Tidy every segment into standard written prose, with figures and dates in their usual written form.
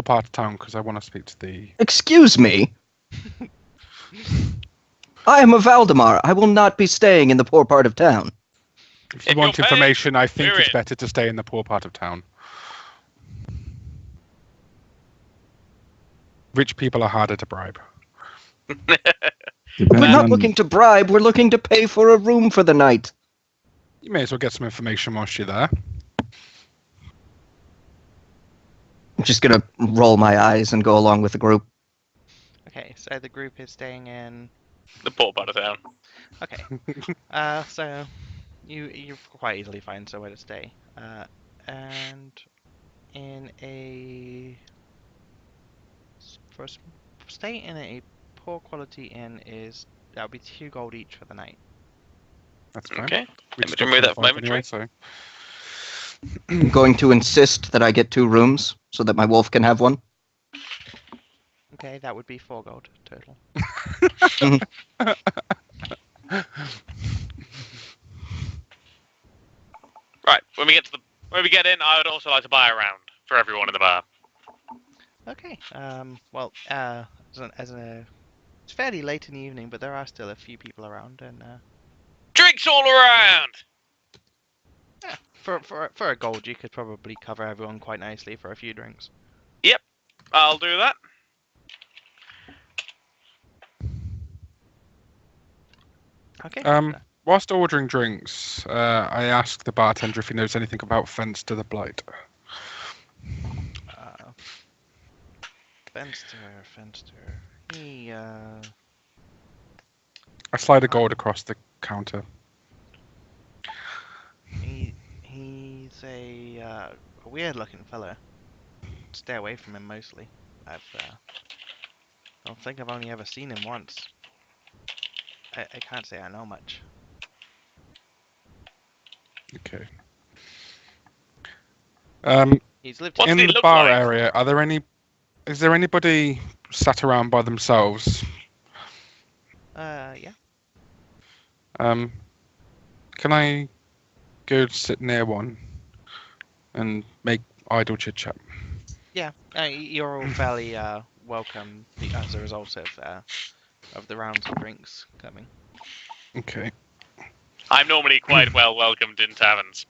poor part of town because I want to speak to the... Excuse me? I am a Valdemar. I will not be staying in the poor part of town. If you If want you're paying, information, I think we're it's in. better to stay in the poor part of town. Rich people are harder to bribe. We're not looking to bribe. We're looking to pay for a room for the night. You may as well get some information whilst you're there. I'm just going to roll my eyes and go along with the group. Okay, so the group is staying in. The poor part of town. Okay. So you quite easily find somewhere to stay. And in a stay in a poor quality inn that'll be 2 gold each for the night. That's fine. Okay. We'd Let me still remove that from my qualify anyway, inventory. so... I'm going to insist that I get 2 rooms so that my wolf can have one. Okay, that would be 4 gold total. Right. When we get in, I would also like to buy a round for everyone in the bar. Okay. Well, it's fairly late in the evening, but there are still a few people around, and Drinks all around. yeah, for a gold, you could probably cover everyone quite nicely for a few drinks. Yep. I'll do that. Okay. Whilst ordering drinks, I ask the bartender if he knows anything about Fence to the Blight. Fenster. He I slide a gold across the counter. he's a weird-looking fellow. Stay away from him mostly. I don't think I've only ever seen him once. I can't say I know much. Okay. He's lived What's In he the look bar like? area, is there anybody sat around by themselves? Yeah. Can I go sit near one and make idle chit chat? Yeah. You're all fairly welcome as a result of the rounds of drinks coming. Okay. I'm normally quite well welcomed in taverns.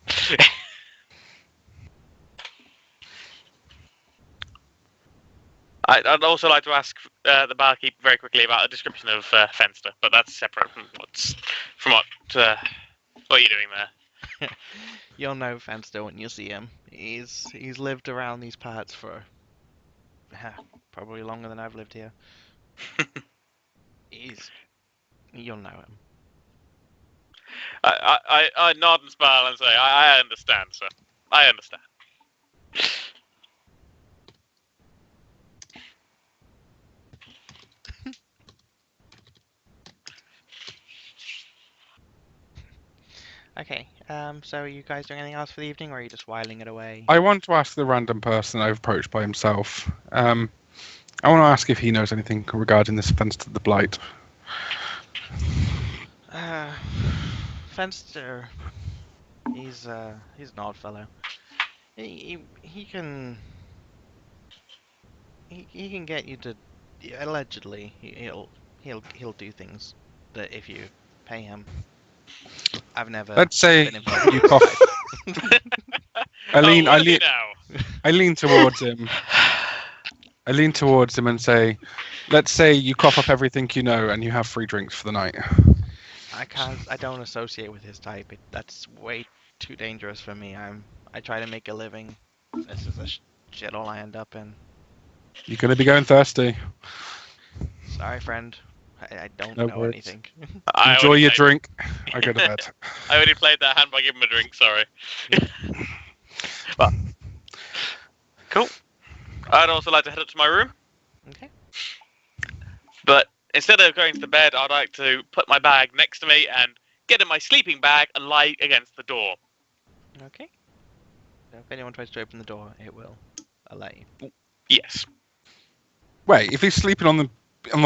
I'd also like to ask the barkeep very quickly about a description of Fenster, but that's separate from what you're doing there. You'll know Fenster when you see him. He's lived around these parts for probably longer than I've lived here. You'll know him. I nod and smile and say, I understand, sir. I understand. Okay. So are you guys doing anything else for the evening, or are you just whiling it away? I want to ask the random person I've approached by himself. I want to ask if he knows anything regarding this Fence to the Blight. Fenster. He's an odd fellow. He can get you to allegedly he'll do things that if you pay him. I've never. Let's say been involved you in cough. I lean towards him. I lean towards him and say, "Let's say you cough up everything you know and you have free drinks for the night." I don't associate with his type. That's way too dangerous for me. I try to make a living. This is a shithole I end up in. You're gonna be going thirsty. Sorry, friend. I don't No know worries. anything. Enjoy your drink. I go to bed. I already played that hand by giving him a drink, sorry. But, cool. I'd also like to head up to my room. Okay. But instead of going to bed, I'd like to put my bag next to me and get in my sleeping bag and lie against the door. Okay. So if anyone tries to open the door, it will allow you. Yes. Wait, if he's sleeping on the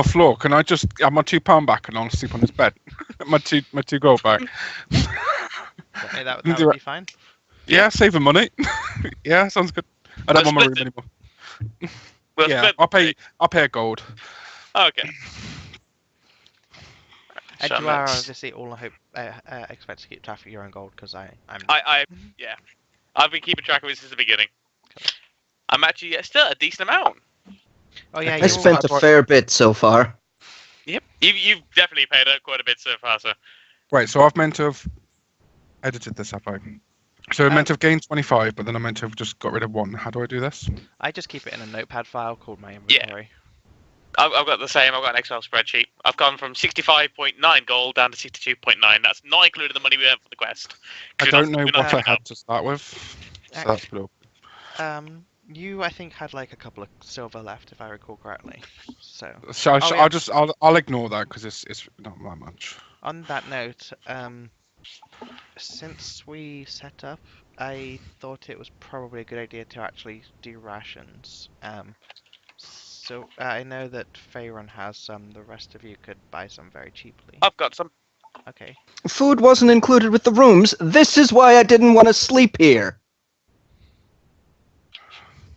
floor, can I just have my £2 back and I'll sleep on his bed? my two gold back. Okay, that would be fine. Yeah, saving money. Yeah, sounds good. I don't want my room split anymore. We'll Yeah, split I'll the pay a gold. Okay. And So you are let's- obviously all hope expect to keep track of your own gold because I'm. yeah. I've been keeping track of it since the beginning. I'm actually still a decent amount. Oh yeah, I you all spent a fair bit so far. Yep. You've definitely paid out quite a bit so far, so. Right, so I've meant to have edited this up. So I meant to have gained 25, but then I meant to have just got rid of 1. How do I do this? I just keep it in a notepad file called my inventory. I've got the same. I've got an Excel spreadsheet. I've gone from 65.9 gold down to 62.9. That's not including the money we earned for the quest. I don't know what I had to start with. So Ac- that's cool. You I think had like a couple of silver left if I recall correctly. So So Oh, yeah. I'll ignore that because it's not that much. on that note, since we set up, I thought it was probably a good idea to actually do rations. So I know that Faerun has some. The rest of you could buy some very cheaply. I've got some. Okay. Food wasn't included with the rooms. This is why I didn't want to sleep here.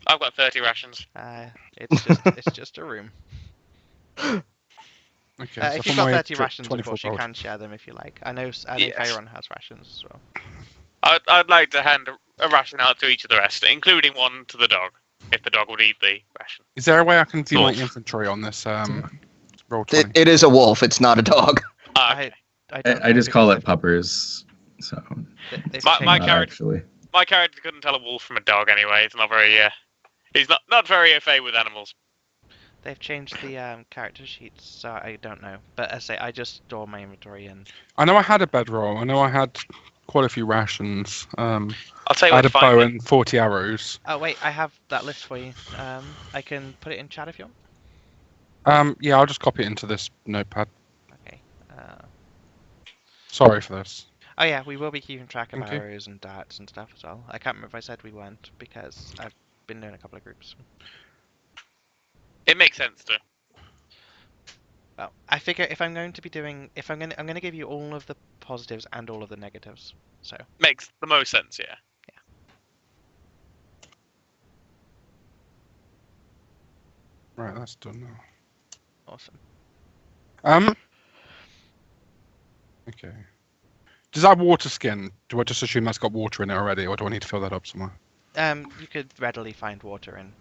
I've got 30 rations. It's just a room. Okay. So If you've for got my 30 rations, of 24 course, you gold. can share them if you like. I know Yes. Faerun has rations as well. I'd like to hand a ration out to each of the rest, including one to the dog, if the dog would eat the ration. Is there a way I can view my Wolf. inventory on this roll 20? It is a wolf. It's not a dog. Okay. I just call it puppers. So They've My changed- not character- actually. My character couldn't tell a wolf from a dog anyway. It's not very. He's not very au fait with animals. They've changed the character sheets, so I don't know. But as I say, I just store my inventory in. I know I had a bedroll. I know I had quite a few rations. I'll tell you I where had to a bow find it. and 40 arrows. Oh wait, I have that list for you. I can put it in chat if you want. Yeah, I'll just copy it into this notepad. Okay. Sorry for this. Oh yeah, we will be keeping track of Okay. arrows and darts and stuff as well. I can't remember if I said we weren't because I've been doing a couple of groups. It makes sense to. Well, I figure if I'm going to be doing, I'm going to give you all of the positives and all of the negatives. So Makes the most sense, yeah. Right, that's done now. awesome. Okay. Does that have water skin? Do I just assume that's got water in it already, or do I need to fill that up somewhere? You could readily find water in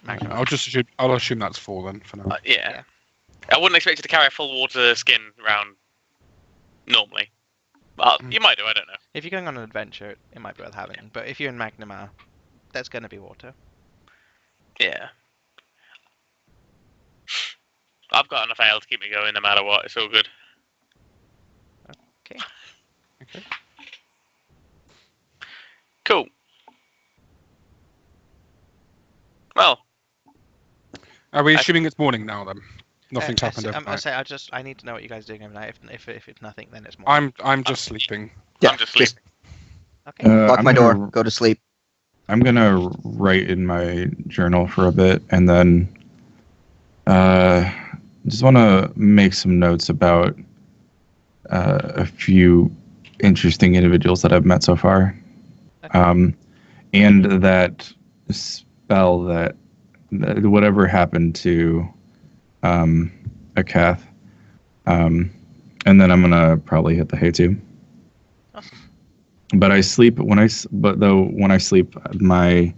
Magnum. I'll assume that's full then for now. Yeah. I wouldn't expect you to carry a full water skin around normally. But you might do, I don't know. If you're going on an adventure, it might be worth having. But if you're in Magnamar, there's going to be water. Yeah. I've got enough ale to keep me going no matter what. It's all good. Okay. Okay. Cool. Well, Are we assuming it's morning now then? Nothing's happened I overnight. say I need to know what you guys are doing overnight. If it's nothing, then it's more. I'm just sleeping. Yeah, I'm just sleeping. Okay. Lock I'm my door. gonna- Go to sleep. I'm gonna write in my journal for a bit, and then just want to make some notes about a few interesting individuals that I've met so far, Okay. and that spell that whatever happened to Akath, and then I'm gonna probably hit the hay too. Awesome. But I sleep when I sleep, my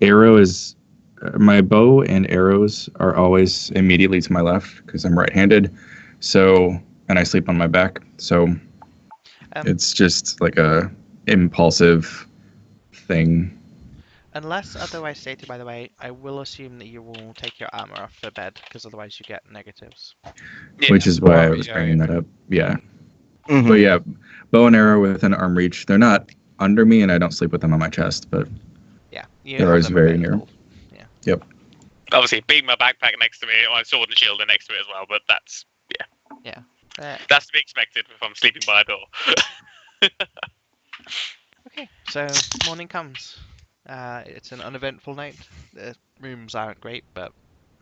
arrow is my bow and arrows are always immediately to my left because I'm right-handed. So, and I sleep on my back. So it's just like a impulsive thing. Unless otherwise stated, by the way, I will assume that you will take your armor off for bed because otherwise you get negatives. Yeah. Which is why I Oh, was yeah, bringing yeah. that up. Yeah. Mhm. But yeah, bow and arrow within arm reach. They're not under me, and I don't sleep with them on my chest. But Yeah. You They're have always them very near. available. Obviously, being my backpack next to me, my sword and shield are next to it as well, but that's to be expected if I'm sleeping by a door. Okay. So morning comes. It's an uneventful night. The rooms aren't great, but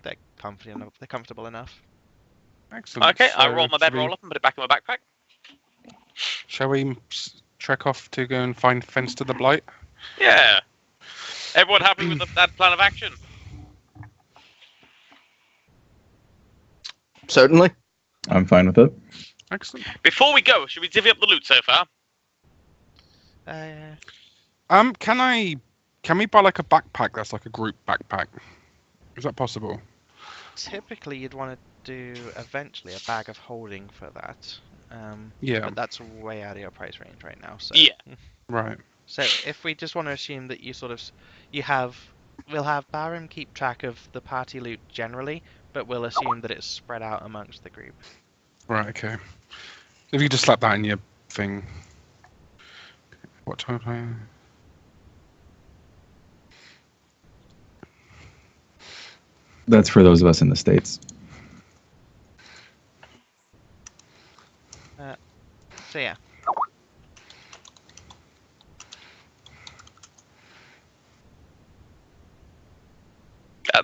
they're comfortable enough. Excellent. Okay, I So roll my should bedroll up and put it back in my backpack. Shall we trek off to go and find Fence to the Blight? Yeah. Everyone happy with that plan of action? Certainly. I'm fine with it. Excellent. Before we go, should we divvy up the loot so far? Can we buy like a backpack that's like a group backpack? Is that possible? Typically, you'd want to do eventually a bag of holding for that. Yeah. But that's way out of your price range right now. So. Yeah. Right. So if we just want to assume that we'll have Barum keep track of the party loot generally, but we'll assume that it's spread out amongst the group. Right. Okay. If you just slap that in your thing. What time? That's for those of us in the States. So yeah.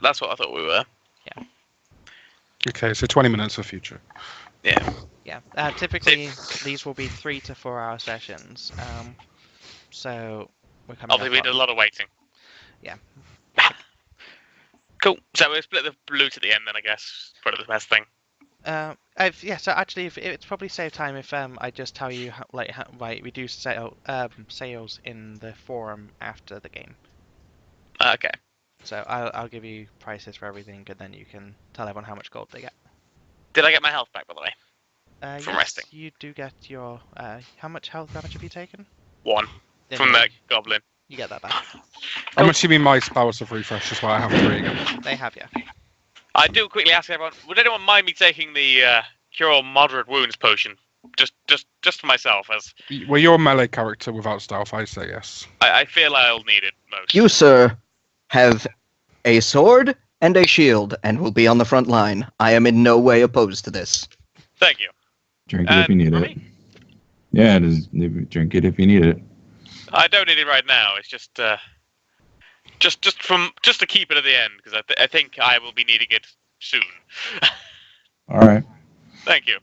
That's what I thought we were. Yeah. Okay, so 20 minutes for future. Yeah. Yeah. Typically, these will be 3 to 4 hour sessions. So we're coming. Obviously, we did a lot of waiting. Yeah. Cool. So we'll split the loot at the end then, I guess. Probably the best thing. So actually, it's probably save time if I just tell you we do sales in the forum after the game. Okay. So I'll give you prices for everything, and then you can tell everyone how much gold they get. Did I get my health back, by the way? From resting. You do get your how much health damage have you taken? 1 from the goblin. You get that back. I'm assuming my spells have refreshed as well. I have 3 again. They have, yeah. I do quickly ask everyone: would anyone mind me taking the cure all moderate wounds potion? Just for myself, as Well, you're a melee character without stealth. I say yes. I feel I'll need it most. You, sir, have a sword and a shield and will be on the front line. I am in no way opposed to this. Thank you. Drink it if you need it. Remy? Yeah, drink it if you need it. I don't need it right now. It's just to keep it at the end, because I think I will be needing it soon. All right. Thank you.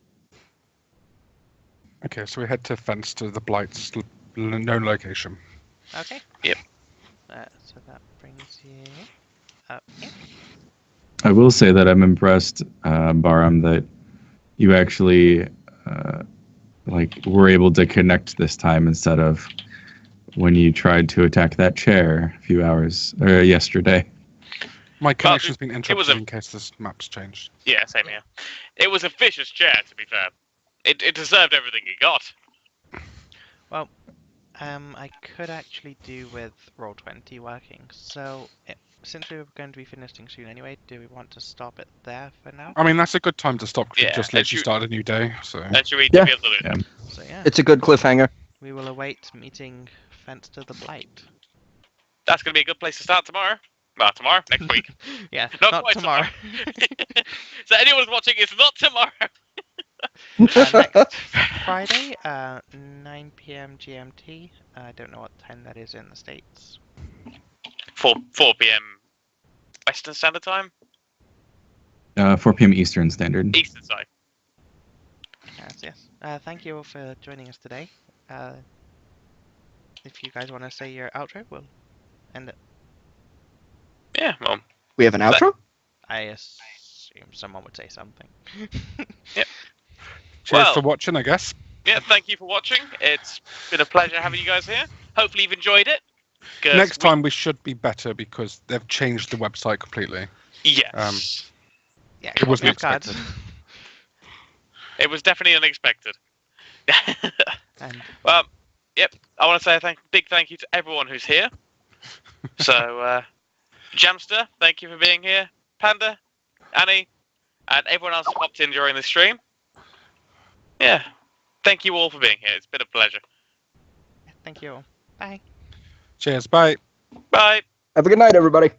Okay, so we head to Fence to the Blight's known location. Okay. Yep. So that brings you up here. I will say that I'm impressed, Baram, that you actually were able to connect this time instead of when you tried to attack that chair a few hours yesterday. My connection's been interrupted in case this map's changed. Yeah, same here. It was a vicious chair, to be fair. It deserved everything it got. Well, I could actually do with Roll20 working. So, since we're going to be finishing soon anyway, do we want to stop it there for now? I mean, that's a good time to stop. Yeah, Just literally started a new day. So. And should we Yeah. divvy up the loot? Yeah. So yeah, It's a good cliffhanger. we will await meeting Fence to the Blight. That's going to be a good place to start tomorrow. Well, tomorrow? Next week. Yeah, Not not quite tomorrow. So anyone who's watching, it's not tomorrow. Next Friday, 9 p.m. GMT. I don't know what time that is in the States. 4 p.m. Western Standard Time? 4 p.m. Eastern Standard. Eastern side. Yes. Thank you all for joining us today. If you guys want to say your outro, we'll end it. Yeah, well. We have an outro? I assume someone would say something. Yep. Cheers for watching, I guess. Yeah, thank you for watching. It's been a pleasure having you guys here. Hopefully you've enjoyed it. Next time we should be better because they've changed the website completely. Yes. Yeah, It wasn't cards. expected. It was definitely unexpected. And Well, yep. I want to say a big thank you to everyone who's here. So, Jamster, thank you for being here. Panda, Annie, and everyone else who popped in during the stream. Yeah. Thank you all for being here. It's been a pleasure. thank you all. Bye. Cheers. Bye. Bye. Have a good night, everybody.